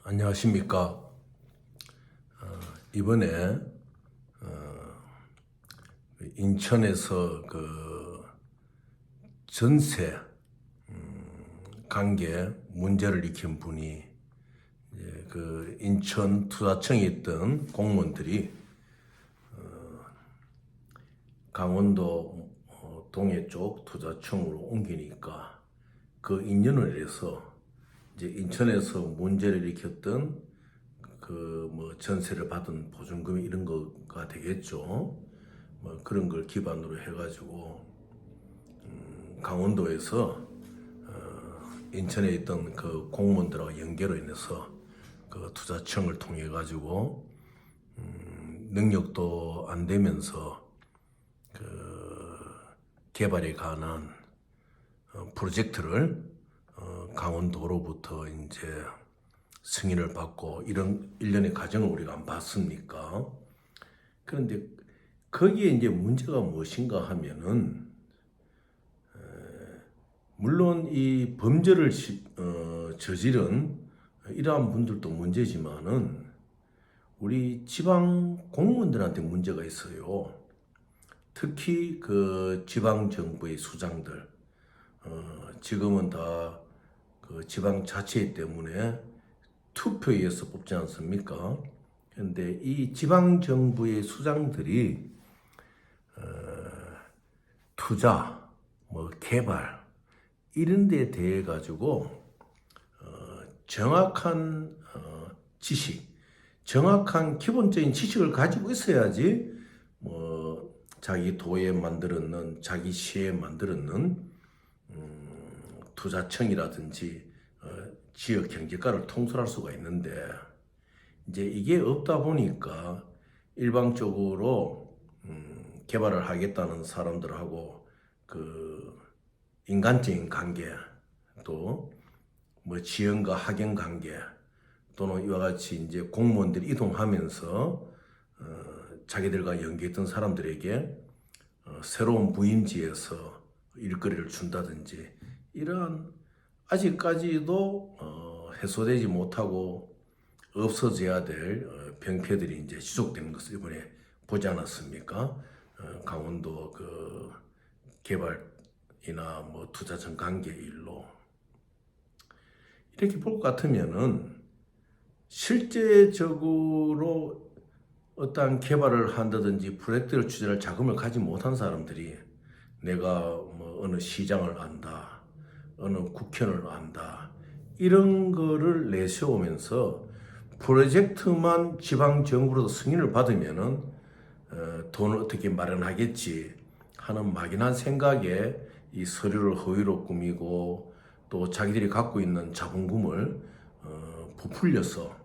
안녕하십니까. 이번에 인천에서 그 전세 관계 문제를 일으킨 분이 이제 그 인천 투자청에 있던 공무원들이 강원도 동해 쪽 투자청으로 옮기니까 그 인연을 해서 이제 인천에서 문제를 일으켰던 그 뭐 전세를 받은 보증금 이런 거가 되겠죠. 뭐 그런 걸 기반으로 해가지고 강원도에서 인천에 있던 그 공무원들하고 연계로 인해서 그 투자청을 통해 가지고 능력도 안 되면서 그 개발에 관한 프로젝트를 강원도로부터 이제 승인을 받고 이런 일련의 과정을 우리가 안 봤습니까? 그런데 거기에 이제 문제가 무엇인가 하면은 물론 이 범죄를 저지른 이러한 분들도 문제지만은 우리 지방 공무원들한테 문제가 있어요. 특히 그 지방 정부의 수장들 지금은 다 그 지방 자치회 때문에 투표에 의해서 뽑지 않습니까? 그런데 이 지방 정부의 수장들이 투자, 뭐 개발 이런 데 대해 가지고 정확한 지식, 정확한 기본적인 지식을 가지고 있어야지 뭐 자기 도에 만들었는 자기 시에 만들었는 투자청이라든지 지역 경제과를 통솔할 수가 있는데 이제 이게 없다 보니까 일방적으로 개발을 하겠다는 사람들하고 그 인간적인 관계 또 뭐 지연과 하경 관계 또는 이와 같이 이제 공무원들이 이동하면서 자기들과 연계했던 사람들에게 새로운 부임지에서 일거리를 준다든지 이러한 아직까지도 해소되지 못하고 없어져야 될 병폐들이 이제 지속되는 것을 이번에 보지 않았습니까? 강원도 그 개발이나 뭐 투자청 관계 일로 이렇게 볼 것 같으면은 실제적으로 어떠한 개발을 한다든지 프로젝트를 추진할 자금을 가지 못한 사람들이 내가 뭐 어느 시장을 안다, 어느 국회의원을 안다 이런 거를 내세우면서 프로젝트만 지방 정부로도 승인을 받으면은 돈을 어떻게 마련하겠지 하는 막연한 생각에 이 서류를 허위로 꾸미고 또 자기들이 갖고 있는 자본금을 부풀려서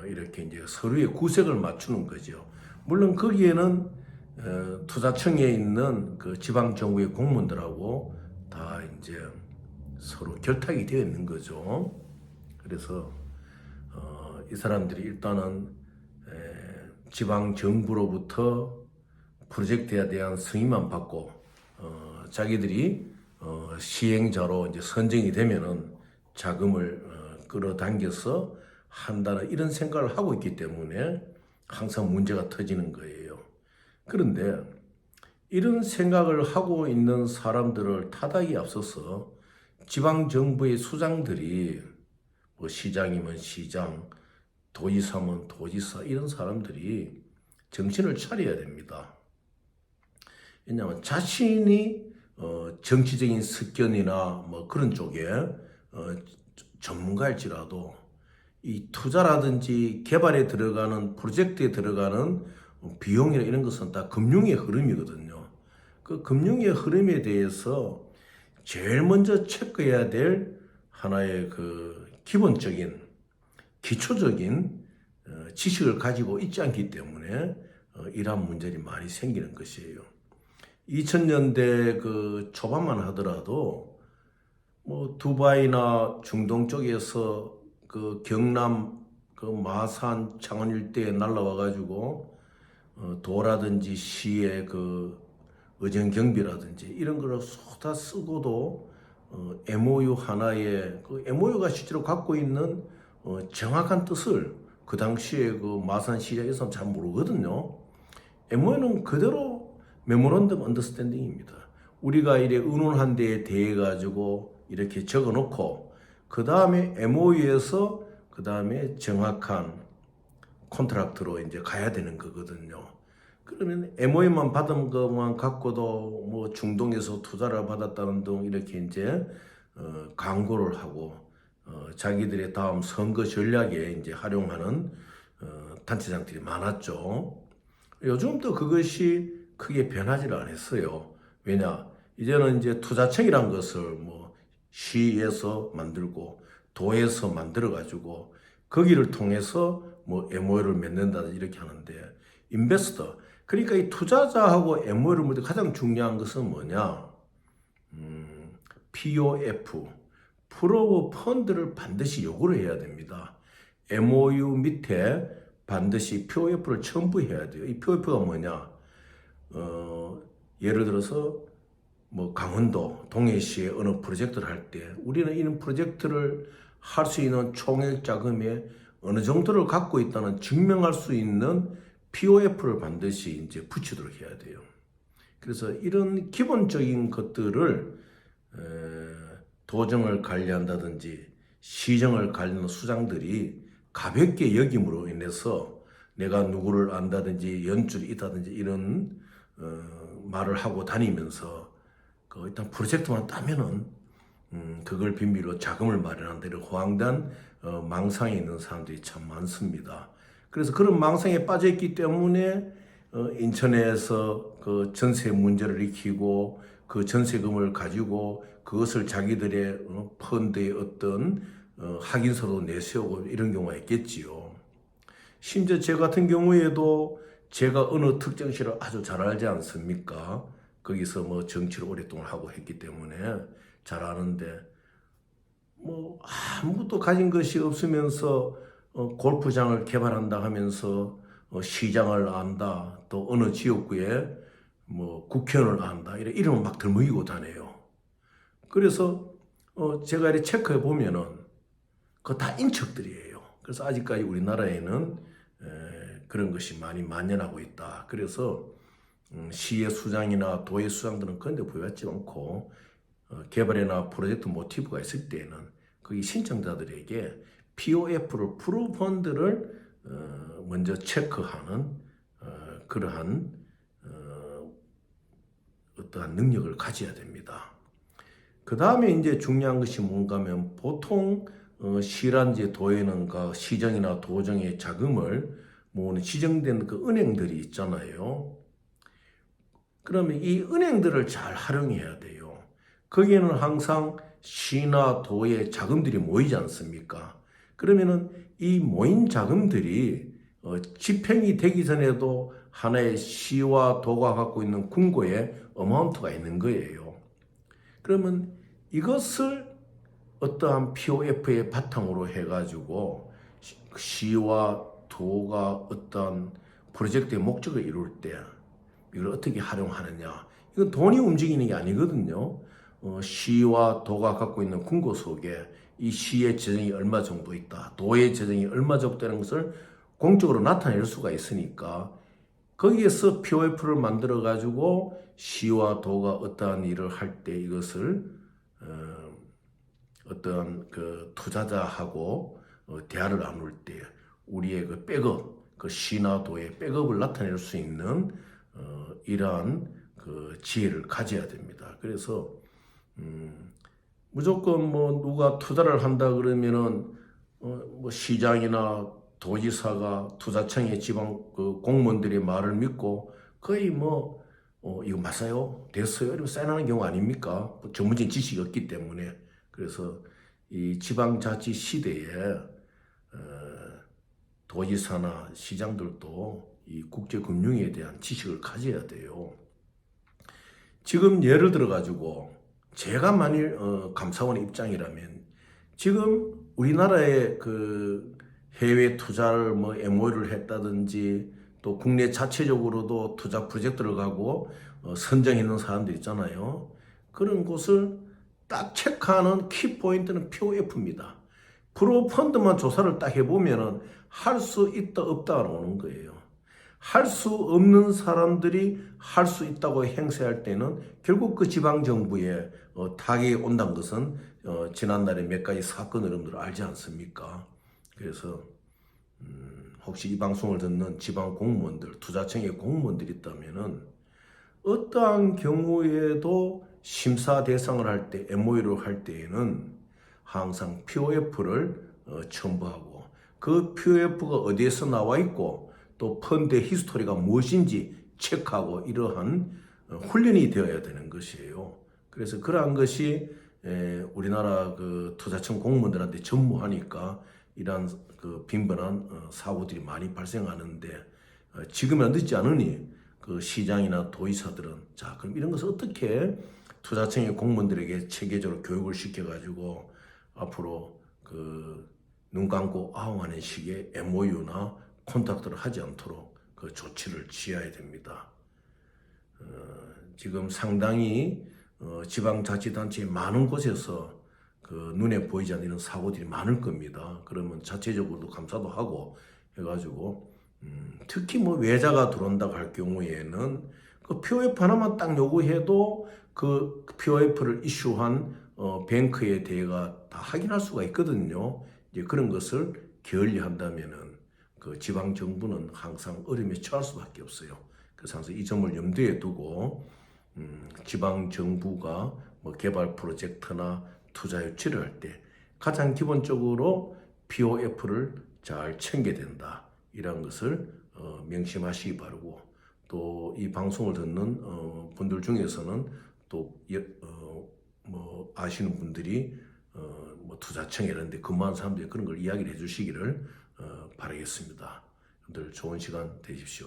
이렇게 이제 서류에 구색을 맞추는 거죠. 물론 거기에는 투자청에 있는 그 지방 정부의 공무원들하고 다 이제 서로 결탁이 되어 있는 거죠. 그래서 이 사람들이 일단은 지방 정부로부터 프로젝트에 대한 승인만 받고 자기들이 시행자로 이제 선정이 되면은 자금을 끌어당겨서 한다는 이런 생각을 하고 있기 때문에 항상 문제가 터지는 거예요. 그런데 이런 생각을 하고 있는 사람들을 타닥이 앞서서 지방 정부의 수장들이 뭐 시장이면 시장, 도지사면 도지사 이런 사람들이 정신을 차려야 됩니다. 왜냐하면 자신이 정치적인 습견이나 뭐 그런 쪽에 전문가일지라도 이 투자라든지 개발에 들어가는 프로젝트에 들어가는 비용이나 이런 것은 다 금융의 흐름이거든요. 그 금융의 흐름에 대해서 제일 먼저 체크해야 될 하나의 그 기본적인 기초적인 지식을 가지고 있지 않기 때문에 이러한 문제들이 많이 생기는 것이에요. 2000년대 그 초반만 하더라도 뭐 두바이나 중동 쪽에서 그 경남 그 마산 창원 일대에 날라와 가지고 도라든지 시의 그 의정 경비라든지 이런 거를 쏟아 쓰고도 MOU 하나에 그 MOU가 실제로 갖고 있는 정확한 뜻을 그 당시에 그 마산 시장에서는 잘 모르거든요. MOU는 그대로 메모런덤 언더스탠딩입니다. 우리가 이래 의논한 데에 대해 가지고 이렇게 적어 놓고 그 다음에 MOU에서 그 다음에 정확한 콘트랙트로 이제 가야 되는 거거든요. 그러면 MOU만 받은 것만 갖고도 뭐 중동에서 투자를 받았다는 등 이렇게 이제 광고를 하고 자기들의 다음 선거 전략에 이제 활용하는 단체장들이 많았죠. 요즘도 그것이 크게 변하지를 않았어요. 왜냐? 이제는 이제 투자청이란 것을 뭐 시에서 만들고 도에서 만들어 가지고 거기를 통해서 뭐 MOU를 맺는다 이렇게 하는데 인베스터 그러니까 이 투자자하고 MOU를 맺을 때 가장 중요한 것은 뭐냐? POF 프로브 펀드를 반드시 요구를 해야 됩니다. MOU 밑에 반드시 POF를 첨부해야 돼요. 이 POF가 뭐냐? 예를 들어서 뭐 강원도 동해시에 어느 프로젝트를 할 때 우리는 이런 프로젝트를 할 수 있는 총액 자금의 어느 정도를 갖고 있다는 증명할 수 있는 POF를 반드시 이제 붙이도록 해야 돼요. 그래서 이런 기본적인 것들을 도정을 관리한다든지 시정을 관리하는 수장들이 가볍게 여김으로 인해서 내가 누구를 안다든지 연줄이 있다든지 이런 말을 하고 다니면서 일단 프로젝트만 따면은 그걸 비밀로 자금을 마련한다 이런 호황단 망상에 있는 사람들이 참 많습니다. 그래서 그런 망상에 빠져있기 때문에 인천에서 그 전세 문제를 일으키고 그 전세금을 가지고 그것을 자기들의 펀드의 어떤 확인서로 내세우고 이런 경우가 있겠지요. 심지어 제 같은 경우에도 제가 어느 특정 시를 아주 잘 알지 않습니까? 거기서 뭐 정치를 오랫동안 하고 했기 때문에 잘 아는데 뭐 아무것도 가진 것이 없으면서 골프장을 개발한다 하면서 시장을 안다 또 어느 지역구에 뭐 국회의원을 안다 이런 이름을 막 들먹이고 다녀요. 그래서 제가 이렇게 체크해 보면은 그거 다 인척들이에요. 그래서 아직까지 우리나라에는 그런 것이 많이 만연하고 있다. 그래서 시의 수장이나 도의 수장들은 그런 데 부여하지 않고 개발이나 프로젝트 모티브가 있을 때는 거기 신청자들에게 POF를 프로 펀드를 먼저 체크하는 그러한 어떠한 능력을 가져야 됩니다. 그 다음에 이제 중요한 것이 뭔가 하면 보통 시란지 도에는 시정이나 도정의 자금을 모으는 지정된 그 은행들이 있잖아요. 그러면 이 은행들을 잘 활용해야 돼요. 거기에는 항상 시나 도의 자금들이 모이지 않습니까? 그러면은 이 모인 자금들이 집행이 되기 전에도 하나의 시와 도가 갖고 있는 궁고에 어마운트가 있는 거예요. 그러면 이것을 어떠한 POF의 바탕으로 해가지고 시와 도가 어떤 프로젝트의 목적을 이룰 때 이걸 어떻게 활용하느냐. 이건 돈이 움직이는 게 아니거든요. 시와 도가 갖고 있는 궁고 속에 이 시의 재정이 얼마 정도 있다. 도의 재정이 얼마 정도 되는 것을 공적으로 나타낼 수가 있으니까 거기에서 POF를 만들어 가지고 시와 도가 어떠한 일을 할 때 이것을 어떠한 그 투자자하고 대화를 나눌 때 우리의 그 백업, 그 시나 도의 백업을 나타낼 수 있는 이러한 그 지혜를 가져야 됩니다. 그래서 무조건 뭐 누가 투자를 한다 그러면은 뭐 시장이나 도지사가 투자청의 지방 그 공무원들의 말을 믿고 거의 뭐 이거 맞아요? 됐어요? 이러면 사인하는 경우 아닙니까? 뭐 전문적인 지식이 없기 때문에. 그래서 이 지방자치 시대에 도지사나 시장들도 이 국제금융에 대한 지식을 가져야 돼요. 지금 예를 들어 가지고 제가 만일 감사원의 입장이라면 지금 우리나라의 그 해외 투자를 뭐 MOU를 했다든지 또 국내 자체적으로도 투자 프로젝트를 가고 선정했는 사람들 있잖아요. 그런 곳을 딱 체크하는 키포인트는 POF입니다. 프로펀드만 조사를 딱 해보면은 할 수 있다 없다 나오는 거예요. 할 수 없는 사람들이 할 수 있다고 행세할 때는 결국 그 지방정부에 타격이 온다는 것은 지난날에 몇 가지 사건 여러분들 알지 않습니까? 그래서 혹시 이 방송을 듣는 지방 공무원들, 투자청의 공무원들이 있다면은 어떠한 경우에도 심사 대상을 할 때, MOU를 할 때에는 항상 POF를 첨부하고 그 POF가 어디에서 나와 있고 또 펀드의 히스토리가 무엇인지 체크하고 이러한 훈련이 되어야 되는 것이에요. 그래서 그러한 것이 우리나라 그 투자청 공무원들한테 전무하니까 이러한 그 빈번한 사고들이 많이 발생하는데 지금은 늦지 않으니 그 시장이나 도의사들은 자 그럼 이런 것을 어떻게 투자청의 공무원들에게 체계적으로 교육을 시켜가지고 앞으로 그 눈 감고 아웅하는 식의 MOU나 콘탁트를 하지 않도록 그 조치를 취해야 됩니다. 지금 상당히 지방자치단체 많은 곳에서 그 눈에 보이지 않는 이런 사고들이 많을 겁니다. 그러면 자체적으로도 감사도 하고 해가지고 특히 뭐 외자가 들어온다고 할 경우에는 그 POF 하나만 딱 요구해도 그 POF를 이슈한 뱅크에 대해가 다 확인할 수가 있거든요. 이제 그런 것을 게을리한다면은 그 지방 정부는 항상 어려움에 처할 수밖에 없어요. 그래서 항상 이 점을 염두에 두고 지방 정부가 뭐 개발 프로젝트나 투자 유치를 할 때 가장 기본적으로 POF를 잘 챙겨야 된다. 이런 것을 명심하시기 바라고 또 이 방송을 듣는 분들 중에서는 또 뭐 아시는 분들이 뭐 투자청 이런 데 근무하는 사람들이 그런 걸 이야기를 해주시기를 바라겠습니다. 여러분들 좋은 시간 되십시오.